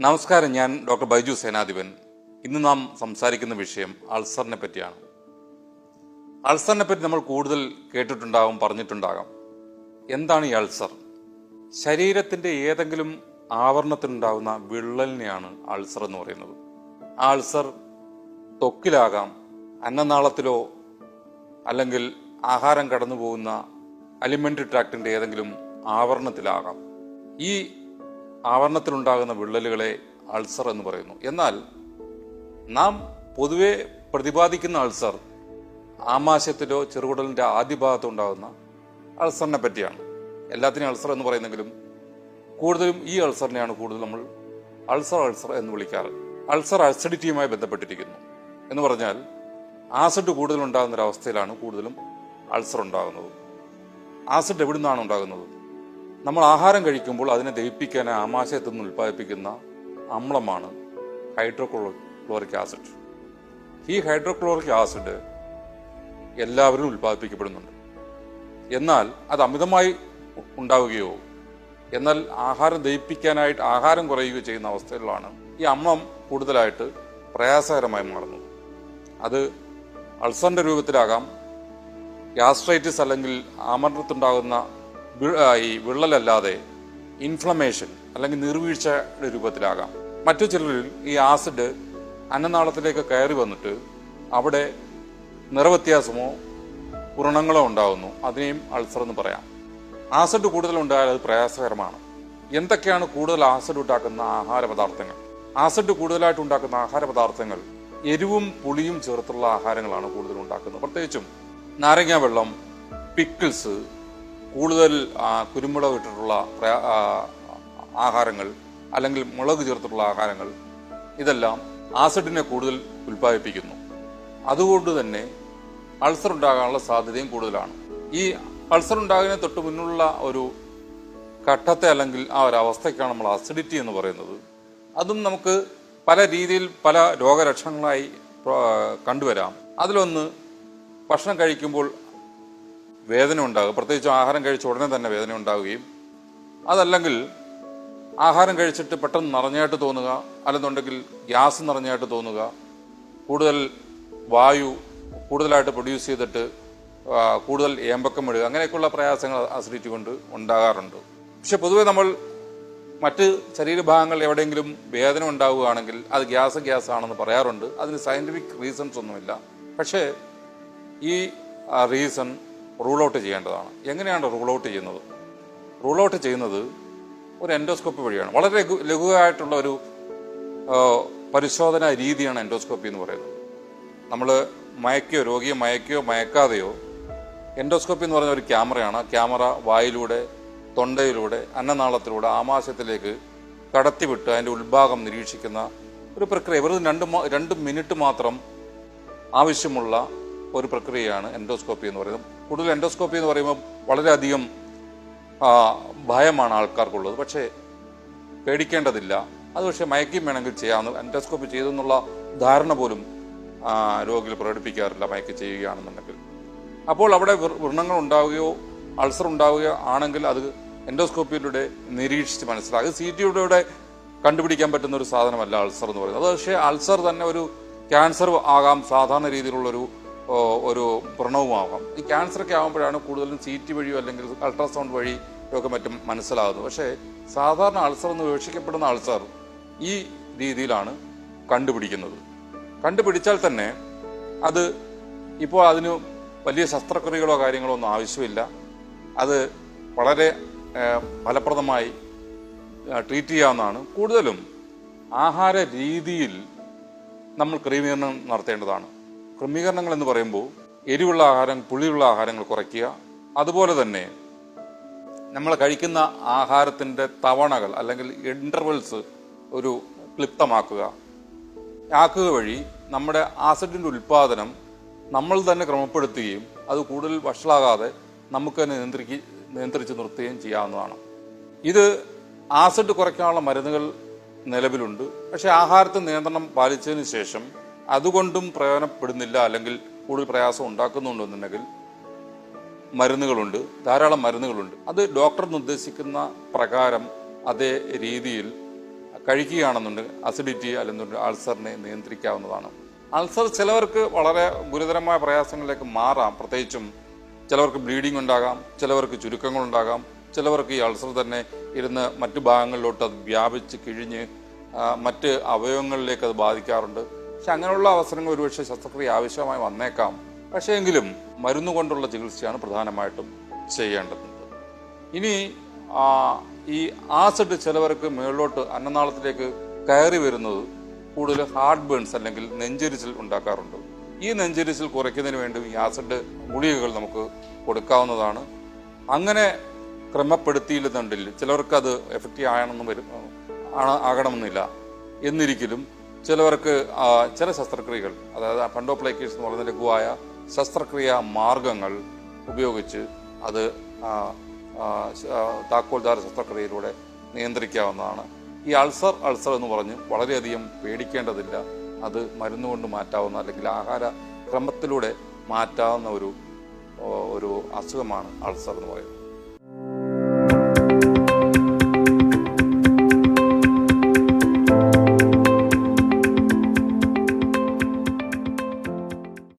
നമസ്കാരം, ഞാൻ ഡോക്ടർ ബൈജു സേനാധിപൻ. ഇന്ന് നാം സംസാരിക്കുന്ന വിഷയം അൾസറിനെ പറ്റിയാണ്. അൾസറിനെ പറ്റി നമ്മൾ കൂടുതൽ കേട്ടിട്ടുണ്ടാകും, പറഞ്ഞിട്ടുണ്ടാകാം. എന്താണ് ഈ അൾസർ? ശരീരത്തിന്റെ ഏതെങ്കിലും ആവരണത്തിനുണ്ടാകുന്ന വിള്ളലിനെയാണ് അൾസർ എന്ന് പറയുന്നത്. ആ അൾസർ ത്വക്കിലാകാം, അന്നനാളത്തിലോ അല്ലെങ്കിൽ ആഹാരം കടന്നു പോകുന്ന അലിമെന്ററി ട്രാക്ടിന്റെ ഏതെങ്കിലും ആവരണത്തിലാകാം. ഈ ആവരണത്തിലുണ്ടാകുന്ന വിള്ളലുകളെ അൾസർ എന്ന് പറയുന്നു. എന്നാൽ നാം പൊതുവെ പ്രതിപാദിക്കുന്ന അൾസർ ആമാശയത്തിലോ ചെറുകുടലിന്റെ ആദ്യ ഭാഗത്തോ ഉണ്ടാകുന്ന അൾസറിനെ പറ്റിയാണ്. എല്ലാത്തിനും അൾസർ എന്ന് പറയുന്നെങ്കിലും കൂടുതലും ഈ അൾസറിനെയാണ് കൂടുതൽ നമ്മൾ അൾസർ എന്ന് വിളിക്കാറ്. അൾസർ അസിഡിറ്റിയുമായി ബന്ധപ്പെട്ടിരിക്കുന്നു എന്ന് പറഞ്ഞാൽ ആസിഡ് കൂടുതൽ ഉണ്ടാകുന്ന ഒരവസ്ഥയിലാണ് കൂടുതലും അൾസർ ഉണ്ടാകുന്നത്. ആസിഡ് എവിടെ നിന്നാണ് ഉണ്ടാകുന്നത്? നമ്മൾ ആഹാരം കഴിക്കുമ്പോൾ അതിനെ ദഹിപ്പിക്കാൻ ആമാശയത്തിൽ നിന്ന് ഉൽപ്പാദിപ്പിക്കുന്ന അമ്ലമാണ് ഹൈഡ്രോക്ലോറിക് ആസിഡ്. ഈ ഹൈഡ്രോക്ലോറിക് ആസിഡ് എല്ലാവരും ഉൽപ്പാദിപ്പിക്കപ്പെടുന്നുണ്ട്. എന്നാൽ അത് അമിതമായി ഉണ്ടാവുകയോ എന്നാൽ ആഹാരം ദഹിപ്പിക്കാനായിട്ട് ആഹാരം കുറയുകയോ ചെയ്യുന്ന അവസ്ഥയിലാണ് ഈ അമ്ലം കൂടുതലായിട്ട് പ്രയാസകരമായി മാറുന്നത്. അത് അൾസറിന്റെ രൂപത്തിലാകാം, ഗ്യാസ്ട്രൈറ്റിസ് അല്ലെങ്കിൽ ആമരണത്തുണ്ടാകുന്ന ഈ വിള്ളലല്ലാതെ ഇൻഫ്ലമേഷൻ അല്ലെങ്കിൽ നീർവീഴ്ചയുടെ രൂപത്തിലാകാം. മറ്റു ചിലരിൽ ഈ ആസിഡ് അന്നനാളത്തിലേക്ക് കയറി വന്നിട്ട് അവിടെ നിറവ്യത്യാസമോ വ്രണങ്ങളോ ഉണ്ടാകുന്നു. അതിനെയും അൾസർ എന്ന് പറയാം. ആസിഡ് കൂടുതൽ ഉണ്ടായാൽ അത് പ്രയാസകരമാണ്. എന്തൊക്കെയാണ് കൂടുതൽ ആസിഡ് ഉണ്ടാക്കുന്ന ആഹാര പദാർത്ഥങ്ങൾ? ആസിഡ് കൂടുതലായിട്ട് ഉണ്ടാക്കുന്ന ആഹാര പദാർത്ഥങ്ങൾ എരിവും പുളിയും ചേർത്തുള്ള ആഹാരങ്ങളാണ് കൂടുതൽ ഉണ്ടാക്കുന്നത്. പ്രത്യേകിച്ചും നാരങ്ങ വെള്ളം, പിക്കിൾസ്, കൂടുതൽ കുരുമുളക് ഇട്ടിട്ടുള്ള ആഹാരങ്ങൾ അല്ലെങ്കിൽ മുളക് ചേർത്തിട്ടുള്ള ആഹാരങ്ങൾ, ഇതെല്ലാം ആസിഡിനെ കൂടുതൽ ഉൽപ്പാദിപ്പിക്കുന്നു. അതുകൊണ്ട് തന്നെ അൾസർ ഉണ്ടാകാനുള്ള സാധ്യതയും കൂടുതലാണ്. ഈ അൾസർ ഉണ്ടാകുന്നതിന് തൊട്ട് മുന്നുള്ള ഒരു ഘട്ടത്തെ അല്ലെങ്കിൽ ആ ഒരു അവസ്ഥയ്ക്കാണ് നമ്മൾ അസിഡിറ്റി എന്ന് പറയുന്നത്. അതും നമുക്ക് പല രീതിയിൽ പല രോഗലക്ഷണങ്ങളായി കണ്ടുവരാം. അതിലൊന്ന്, ഭക്ഷണം കഴിക്കുമ്പോൾ വേദന ഉണ്ടാകുക, പ്രത്യേകിച്ച് ആഹാരം കഴിച്ച ഉടനെ തന്നെ വേദന ഉണ്ടാവുകയും, അതല്ലെങ്കിൽ ആഹാരം കഴിച്ചിട്ട് പെട്ടെന്ന് നിറഞ്ഞായിട്ട് തോന്നുക, അല്ലെന്നുണ്ടെങ്കിൽ ഗ്യാസ് നിറഞ്ഞായിട്ട് തോന്നുക, കൂടുതൽ വായു കൂടുതലായിട്ട് പ്രൊഡ്യൂസ് ചെയ്തിട്ട് കൂടുതൽ ഏമ്പക്കം വിടുക, അങ്ങനെയൊക്കെയുള്ള പ്രയാസങ്ങൾ അസിഡിറ്റി കൊണ്ട് ഉണ്ടാകാറുണ്ട്. പക്ഷെ പൊതുവെ നമ്മൾ മറ്റ് ശരീരഭാഗങ്ങൾ എവിടെയെങ്കിലും വേദന ഉണ്ടാവുകയാണെങ്കിൽ അത് ഗ്യാസ് ആണെന്ന് പറയാറുണ്ട്. അതിന് സയന്റിഫിക് റീസൺസ് ഒന്നുമില്ല. പക്ഷേ ഈ റീസൺ റൂൾ ഔട്ട് ചെയ്യേണ്ടതാണ്. എങ്ങനെയാണ് റൂൾ ഔട്ട് ചെയ്യുന്നത്? റൂൾ ഔട്ട് ചെയ്യുന്നത് ഒരു എൻഡോസ്കോപ്പി വഴിയാണ്. വളരെ ലഘുവായിട്ടുള്ള ഒരു പരിശോധനാ രീതിയാണ് എൻഡോസ്കോപ്പി എന്ന് പറയുന്നത്. നമ്മൾ രോഗിയെ മയക്കുകയോ മയക്കാതെയോ, എൻഡോസ്കോപ്പി എന്ന് പറയുന്ന ഒരു ക്യാമറയാണ്. ആ ക്യാമറ വായിലൂടെ, തൊണ്ടയിലൂടെ, അന്നനാളത്തിലൂടെ ആമാശയത്തിലേക്ക് കടത്തിവിട്ട് അതിൻ്റെ ഉൾഭാഗം നിരീക്ഷിക്കുന്ന ഒരു പ്രക്രിയ. വെറുതെ 2 മിനിറ്റ് മാത്രം ആവശ്യമുള്ള ഒരു പ്രക്രിയയാണ് എൻഡോസ്കോപ്പി എന്ന് പറയുന്നത്. കൂടുതൽ എൻഡോസ്കോപ്പി എന്ന് പറയുമ്പോൾ വളരെയധികം ഭയമാണ് ആൾക്കാർക്കുള്ളത്. പക്ഷേ പേടിക്കേണ്ടതില്ല. അത് പക്ഷേ മയക്കും വേണമെങ്കിൽ ചെയ്യാവുന്ന, എൻഡോസ്കോപ്പി ചെയ്തെന്നുള്ള ധാരണ പോലും രോഗികൾ പ്രകടിപ്പിക്കാറില്ല മയക്ക് ചെയ്യുകയാണെന്നുണ്ടെങ്കിൽ. അപ്പോൾ അവിടെ വ്രണങ്ങൾ ഉണ്ടാവുകയോ അൾസർ ഉണ്ടാവുകയോ ആണെങ്കിൽ അത് എൻഡോസ്കോപ്പിയിലൂടെ നിരീക്ഷിച്ച് മനസ്സിലാകും. CT കണ്ടുപിടിക്കാൻ പറ്റുന്ന ഒരു സാധനമല്ല അൾസർ എന്ന് പറയുന്നത്. അത് പക്ഷേ അൾസർ തന്നെ ഒരു ക്യാൻസർ ആകാം, സാധാരണ രീതിയിലുള്ളൊരു വ്രണവുമാകാം. ഈ ക്യാൻസറൊക്കെ ആകുമ്പോഴാണ് കൂടുതലും CT വഴിയോ അല്ലെങ്കിൽ അൾട്രാസൗണ്ട് വഴി ഒക്കെ മറ്റും മനസ്സിലാകുന്നത്. പക്ഷേ സാധാരണ അൾസർ എന്ന് വിവക്ഷിക്കപ്പെടുന്ന അൾസർ ഈ രീതിയിലാണ് കണ്ടുപിടിക്കുന്നത്. കണ്ടുപിടിച്ചാൽ തന്നെ അത് ഇപ്പോൾ അതിന് വലിയ ശസ്ത്രക്രിയകളോ കാര്യങ്ങളോ ഒന്നും ആവശ്യമില്ല. അത് വളരെ ഫലപ്രദമായി ട്രീറ്റ് ചെയ്യാവുന്നതാണ്. കൂടുതലും ആഹാര രീതിയിൽ നമ്മൾ ക്രമീകരണം നടത്തേണ്ടതാണ്. ക്രമീകരണങ്ങൾ എന്ന് പറയുമ്പോൾ എരിവുള്ള ആഹാരം, പുളിയുള്ള ആഹാരങ്ങൾ കുറയ്ക്കുക. അതുപോലെ തന്നെ നമ്മൾ കഴിക്കുന്ന ആഹാരത്തിൻ്റെ തവണകൾ അല്ലെങ്കിൽ ഇൻ്റർവെൽസ് ഒരു ക്ലിപ്തമാക്കുക വഴി നമ്മുടെ ആസിഡിൻ്റെ ഉൽപ്പാദനം നമ്മൾ തന്നെ ക്രമപ്പെടുത്തുകയും അത് കൂടുതൽ വഷളാകാതെ നമുക്ക് തന്നെ നിയന്ത്രിച്ച് നിർത്തുകയും ചെയ്യാവുന്നതാണ്. ഇത് ആസിഡ് കുറയ്ക്കാനുള്ള മരുന്നുകൾ നിലവിലുണ്ട്. പക്ഷേ ആഹാരത്തിൽ നിയന്ത്രണം പാലിച്ചതിന് ശേഷം അതുകൊണ്ടും പ്രയോജനപ്പെടുന്നില്ല അല്ലെങ്കിൽ കൂടുതൽ പ്രയാസം ഉണ്ടാക്കുന്നുണ്ടെന്നുണ്ടെങ്കിൽ മരുന്നുകളുണ്ട്, ധാരാളം മരുന്നുകളുണ്ട്. അത് ഡോക്ടർ നിർദ്ദേശിക്കുന്ന പ്രകാരം അതേ രീതിയിൽ കഴിക്കുകയാണെന്നുണ്ടെങ്കിൽ അസിഡിറ്റി അല്ലെങ്കിൽ അൾസറിനെ നിയന്ത്രിക്കാവുന്നതാണ്. അൾസർ ചിലവർക്ക് വളരെ ഗുരുതരമായ പ്രയാസങ്ങളിലേക്ക് മാറാം. പ്രത്യേകിച്ചും ചിലവർക്ക് ബ്ലീഡിംഗ് ഉണ്ടാകാം, ചിലവർക്ക് ചുരുക്കങ്ങളുണ്ടാകാം, ചിലവർക്ക് ഈ അൾസർ തന്നെ ഇരുന്ന് മറ്റു ഭാഗങ്ങളിലോട്ട് അത് വ്യാപിച്ച് കിഴിഞ്ഞ് മറ്റ് അവയവങ്ങളിലേക്ക് അത് ബാധിക്കാറുണ്ട്. പക്ഷെ അങ്ങനെയുള്ള അവസരങ്ങൾ ഒരുപക്ഷെ ശസ്ത്രക്രിയ ആവശ്യമായി വന്നേക്കാം. പക്ഷേ എങ്കിലും മരുന്ന് കൊണ്ടുള്ള ചികിത്സയാണ് പ്രധാനമായിട്ടും ചെയ്യേണ്ടത്. ഇനി ഈ ആസിഡ് ചിലവർക്ക് മുകളിലോട്ട് അന്നനാളത്തിലേക്ക് കയറി വരുന്നത് കൂടുതൽ ഹാർട്ട് ബേൺസ് അല്ലെങ്കിൽ നെഞ്ചരിച്ചിൽ ഉണ്ടാക്കാറുണ്ട്. ഈ നെഞ്ചരിച്ചിൽ കുറയ്ക്കുന്നതിന് വേണ്ടി ഈ ആസിഡ് ഗുളികകൾ നമുക്ക് കൊടുക്കാവുന്നതാണ്. അങ്ങനെ ക്രമപ്പെടുത്തിയില്ലെന്നുണ്ടെങ്കിൽ ചിലവർക്കത് എഫക്റ്റീവ് ആകണമെന്നില്ല. എന്നിരിക്കലും ചിലവർക്ക് ചില ശസ്ത്രക്രിയകൾ, അതായത് ഫണ്ടോപ്ലൈക്കേഷൻ എന്ന് പറയുന്ന ലഘുവായ ശസ്ത്രക്രിയാ മാർഗങ്ങൾ ഉപയോഗിച്ച് അത് താക്കോൽദാര ശസ്ത്രക്രിയയിലൂടെ നിയന്ത്രിക്കാവുന്നതാണ്. ഈ അൾസർ എന്ന് പറഞ്ഞ് വളരെയധികം പേടിക്കേണ്ടതില്ല. അത് മരുന്നുകൊണ്ട് മാറ്റാവുന്ന അല്ലെങ്കിൽ ആഹാര ക്രമത്തിലൂടെ മാറ്റാവുന്ന ഒരു അസുഖമാണ് അൾസർ എന്ന് പറയുന്നത്.